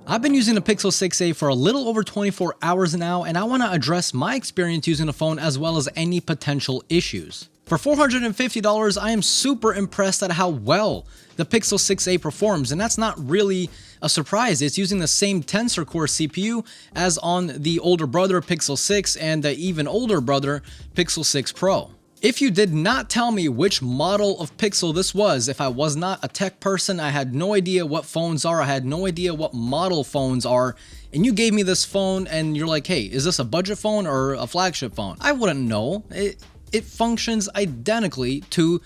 I've been using the Pixel 6a for a little over 24 hours now, and I want to address my experience using the phone as well as any potential issues. For $450, I am super impressed at how well the Pixel 6a performs, and that's not really a surprise. It's using the same Tensor Core CPU as on the older brother Pixel 6 and the even older brother Pixel 6 Pro. If you did not tell me which model of Pixel this was, if I was not a tech person, I had no idea what phones are, I had no idea what model phones are, and you gave me this phone and you're like, hey, is this a budget phone or a flagship phone? I wouldn't know. It functions identically to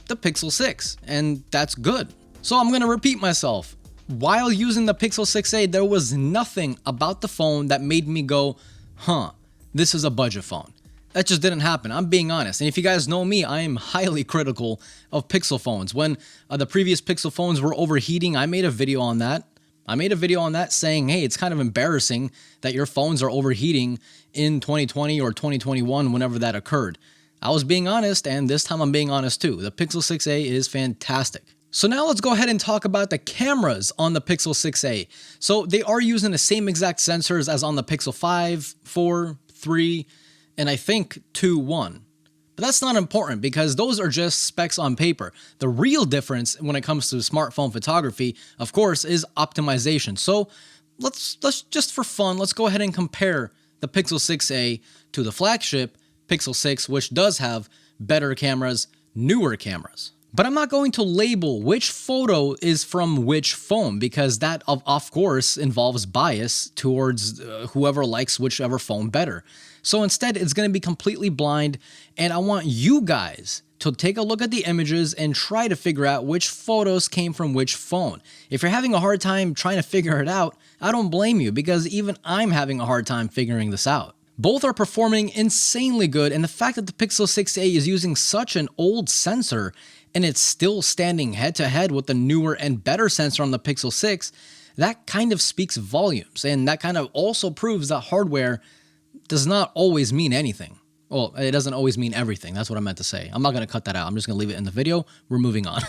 the Pixel 6, and that's good. So I'm gonna repeat myself. While using the Pixel 6a, there was nothing about the phone that made me go, huh, this is a budget phone. That just didn't happen. I'm being honest. And if you guys know me, I am highly critical of Pixel phones. When the previous Pixel phones were overheating, I made a video on that. Saying, hey, it's kind of embarrassing that your phones are overheating in 2020 or 2021, whenever that occurred. I was being honest, and this time I'm being honest too. The Pixel 6a is fantastic. So now let's go ahead and talk about the cameras on the Pixel 6a. So they are using the same exact sensors as on the Pixel 5, 4, 3, and I think 2.1. But that's not important because those are just specs on paper. The real difference when it comes to smartphone photography, of course, is optimization. So let's just for fun, let's go ahead and compare the Pixel 6a to the flagship Pixel 6, which does have better cameras, newer cameras. But I'm not going to label which photo is from which phone because that, of course, involves bias towards whoever likes whichever phone better. So instead, it's going to be completely blind, and I want you guys to take a look at the images and try to figure out which photos came from which phone. If you're having a hard time trying to figure it out, I don't blame you because even I'm having a hard time figuring this out. Both are performing insanely good, and the fact that the Pixel 6a is using such an old sensor and it's still standing head-to-head with the newer and better sensor on the Pixel 6, that kind of speaks volumes, and that kind of also proves that hardware does not always mean anything. Well, it doesn't always mean everything. That's what I meant to say. I'm not going to cut that out. I'm just going to leave it in the video. We're moving on.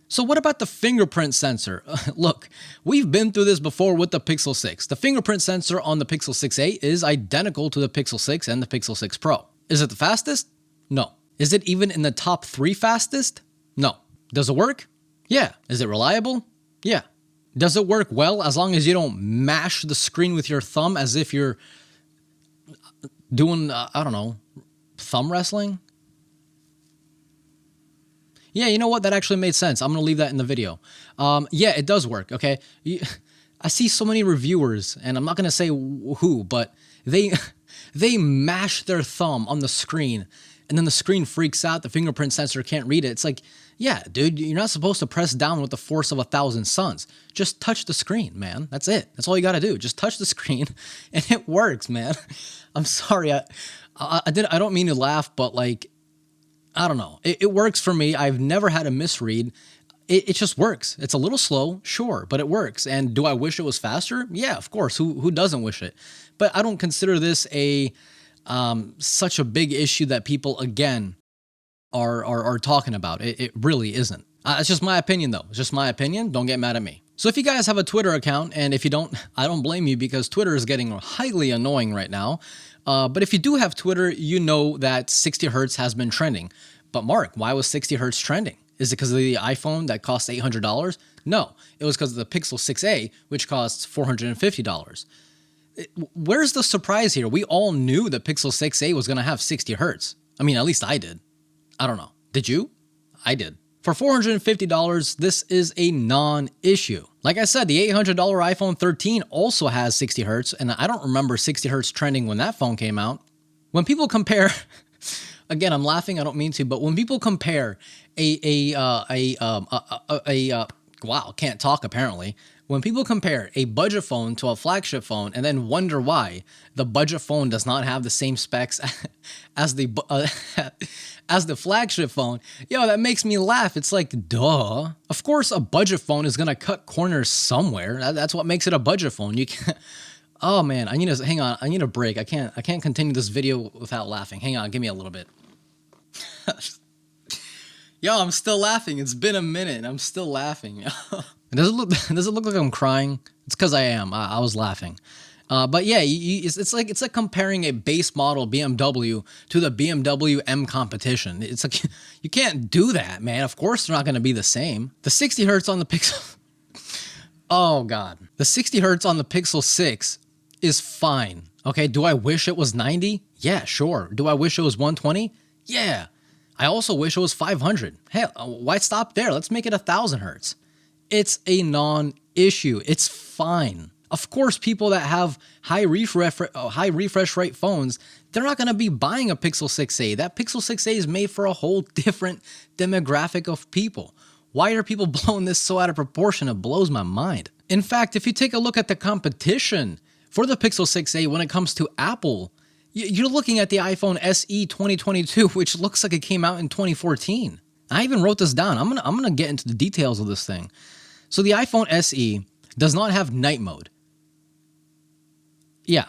So what about the fingerprint sensor? Look, we've been through this before with the Pixel 6. The fingerprint sensor on the Pixel 6a is identical to the Pixel 6 and the Pixel 6 Pro. Is it the fastest? No. Is it even in the top 3 fastest? No. Does it work? Yeah. Is it reliable? Yeah. Does it work well as long as you don't mash the screen with your thumb as if you're doing, I don't know, thumb wrestling? Yeah, you know what? That actually made sense. I'm going to leave that in the video. Yeah, it does work, okay? I see so many reviewers, and I'm not going to say who, but they mash their thumb on the screen, and then the screen freaks out. The fingerprint sensor can't read it. It's like, yeah, dude, you're not supposed to press down with the force of 1,000 suns. Just touch the screen, man. That's it. That's all you got to do. Just touch the screen, and it works, man. I'm sorry. I don't mean to laugh, but like, I don't know. It works for me. I've never had a misread. It just works. It's a little slow, sure, but it works. And do I wish it was faster? Yeah, of course. Who doesn't wish it? But I don't consider this such a big issue that people, again, are talking about. It really isn't. It's just my opinion, though. It's just my opinion. Don't get mad at me. So if you guys have a Twitter account, and if you don't, I don't blame you because Twitter is getting highly annoying right now. But if you do have Twitter, you know that 60 Hertz has been trending. But Mark, why was 60 Hertz trending? Is it because of the iPhone that costs $800? No, it was because of the Pixel 6a, which costs $450. Where's the surprise here? We all knew the Pixel 6a was going to have 60 Hertz. I mean, at least I did. I don't know. Did you? I did. For $450, this is a non-issue. Like I said, the $800 iPhone 13 also has 60 Hertz, and I don't remember 60 Hertz trending when that phone came out. When people compare, again, I'm laughing, I don't mean to, but when people compare wow, can't talk apparently. When people compare a budget phone to a flagship phone and then wonder why the budget phone does not have the same specs as the flagship phone, yo, that makes me laugh. It's like, duh. Of course, a budget phone is gonna cut corners somewhere. That's what makes it a budget phone. You can't. Oh man, hang on. I need a break. I can't continue this video without laughing. Hang on, give me a little bit. Yo, I'm still laughing. It's been a minute. I'm still laughing. Does it look like I'm crying? It's because I am. I was laughing. But yeah, it's like comparing a base model BMW to the BMW M competition. It's like you can't do that, man. Of course they're not going to be the same. The 60 hertz on the Pixel. Oh God, the 60 hertz on the Pixel 6 is fine. Okay, do I wish it was 90? Yeah, sure. Do I wish it was 120? Yeah. I also wish it was 500. Hell, why stop there? Let's make it 1,000 hertz. It's a non-issue. It's fine. Of course, people that have high refresh rate phones, they're not going to be buying a Pixel 6a. That Pixel 6a is made for a whole different demographic of people. Why are people blowing this so out of proportion? It blows my mind. In fact, if you take a look at the competition for the Pixel 6a when it comes to Apple, you're looking at the iPhone SE 2022, which looks like it came out in 2014. I even wrote this down. I'm gonna get into the details of this thing. So the iPhone SE does not have night mode. Yeah,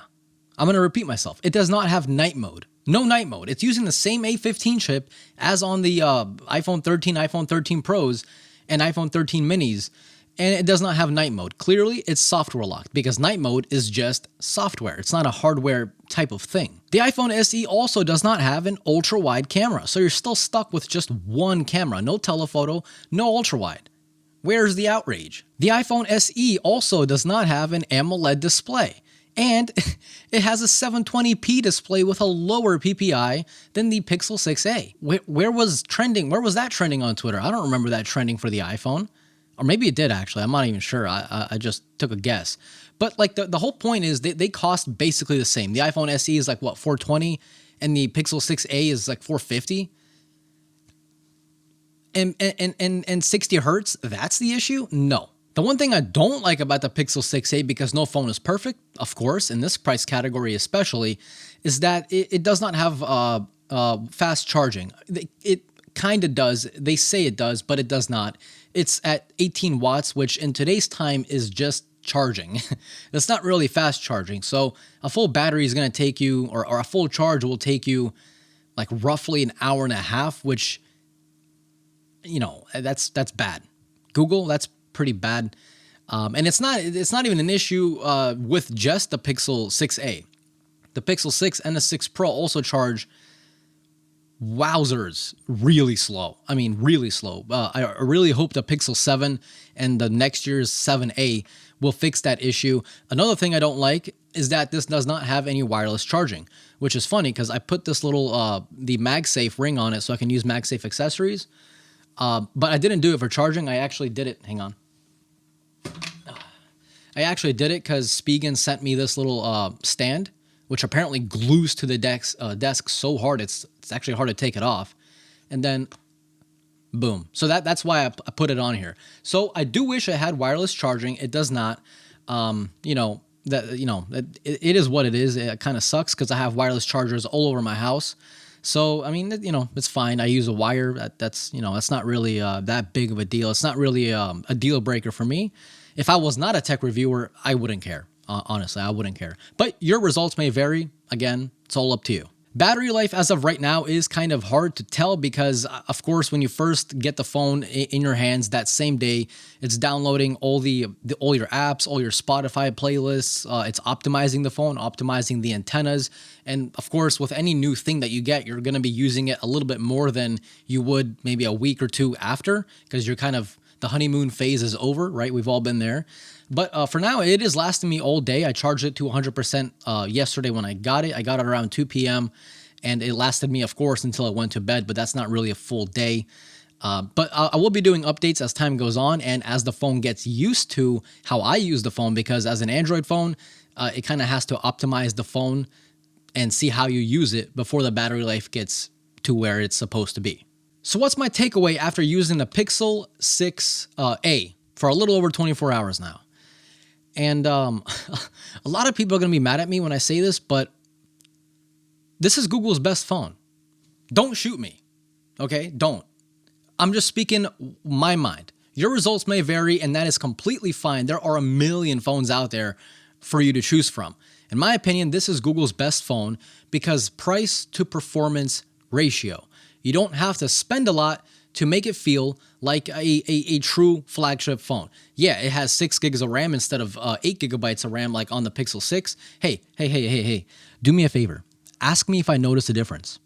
I'm gonna repeat myself. It does not have night mode. No night mode. It's using the same A15 chip as on the iPhone 13, iPhone 13 Pros, and iPhone 13 Minis. And it does not have night mode. Clearly, it's software locked because night mode is just software. It's not a hardware type of thing. The iPhone SE also does not have an ultra wide camera. So you're still stuck with just one camera. No telephoto, no ultra wide. Where's the outrage? The iPhone SE also does not have an AMOLED display. And it has a 720p display with a lower PPI than the Pixel 6a. Where was that trending on Twitter? I don't remember that trending for the iPhone. Or maybe it did, actually. I'm not even sure. I just took a guess. But like the whole point is they cost basically the same. The iPhone SE is like, what, $420? And the Pixel 6a is like $450? And 60 hertz, that's the issue? No. The one thing I don't like about the Pixel 6a, because no phone is perfect, of course, in this price category especially, is that it does not have fast charging. It kind of does. They say it does, but it does not. It's at 18 watts, which in today's time is just charging. It's not really fast charging. So a full battery is going to take you, or a full charge will take you like roughly an hour and a half, which, you know, that's bad. Google, that's pretty bad. And it's not even an issue with just the Pixel 6a. The Pixel 6 and the 6 Pro also charge wowzers really slow. I mean, really slow. I really hope the Pixel 7 and the next year's 7a will fix that issue. Another thing I don't like is that this does not have any wireless charging, which is funny because I put this little the MagSafe ring on it so I can use MagSafe accessories. But I didn't do it for charging. I actually did it. Hang on. I actually did it because Spigen sent me this little stand, which apparently glues to the desk so hard it's actually hard to take it off. And then, boom. So that's why I put it on here. So I do wish it had wireless charging. It does not. It is what it is. It kind of sucks because I have wireless chargers all over my house. So, I mean, it's fine. I use a wire. That's not really that big of a deal. It's not really a deal breaker for me. If I was not a tech reviewer, I wouldn't care. Honestly, I wouldn't care. But your results may vary. Again, it's all up to you. Battery life as of right now is kind of hard to tell because, of course, when you first get the phone in your hands that same day, it's downloading all your apps, all your Spotify playlists. It's optimizing the phone, optimizing the antennas. And, of course, with any new thing that you get, you're going to be using it a little bit more than you would maybe a week or two after because the honeymoon phase is over, right? We've all been there. But for now, it is lasting me all day. I charged it to 100% yesterday when I got it. I got it around 2 p.m. and it lasted me, of course, until I went to bed, but that's not really a full day. But I will be doing updates as time goes on and as the phone gets used to how I use the phone, because as an Android phone, it kind of has to optimize the phone and see how you use it before the battery life gets to where it's supposed to be. So what's my takeaway after using the Pixel 6a for a little over 24 hours now? And a lot of people are going to be mad at me when I say this, but this is Google's best phone. Don't shoot me, okay? Don't. I'm just speaking my mind. Your results may vary, and that is completely fine. There are a million phones out there for you to choose from. In my opinion, this is Google's best phone because price to performance ratio. You don't have to spend a lot to make it feel like a true flagship phone. Yeah, it has 6 gigs of RAM instead of 8 gigabytes of RAM like on the Pixel 6. Hey, do me a favor. Ask me if I notice a difference.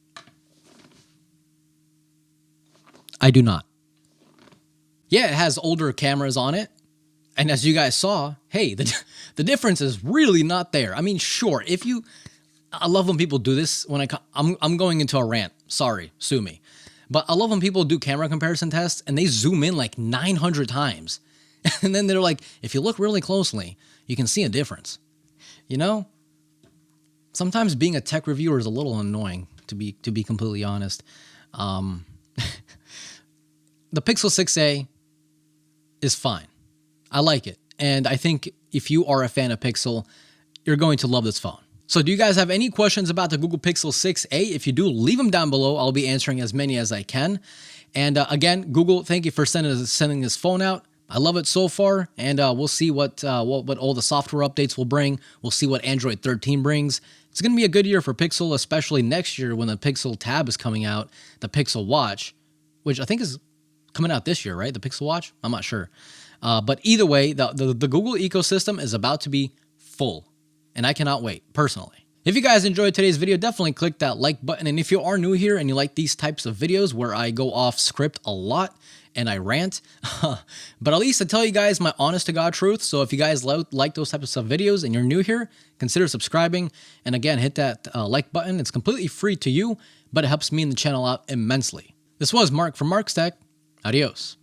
I do not. Yeah, it has older cameras on it. And as you guys saw, hey, the difference is really not there. I mean, sure, I love when people do this when I'm going into a rant. Sorry, sue me. But I love when people do camera comparison tests and they zoom in like 900 times. And then they're like, if you look really closely, you can see a difference. You know, sometimes being a tech reviewer is a little annoying, to be completely honest. The Pixel 6a is fine. I like it. And I think if you are a fan of Pixel, you're going to love this phone. So do you guys have any questions about the Google Pixel 6a? If you do, leave them down below. I'll be answering as many as I can. And again, Google, thank you for sending this phone out. I love it so far, and we'll see what all the software updates will bring. We'll see what Android 13 brings. It's going to be a good year for Pixel, especially next year when the Pixel Tab is coming out, the Pixel Watch, which I think is coming out this year, right? The Pixel Watch? I'm not sure. But either way, the Google ecosystem is about to be full, and I cannot wait, personally. If you guys enjoyed today's video, definitely click that like button. And if you are new here and you like these types of videos where I go off script a lot and I rant, but at least I tell you guys my honest to God truth. So if you guys like those types of videos and you're new here, consider subscribing. And again, hit that like button. It's completely free to you, but it helps me and the channel out immensely. This was Mark from Mark's Tech. Adios.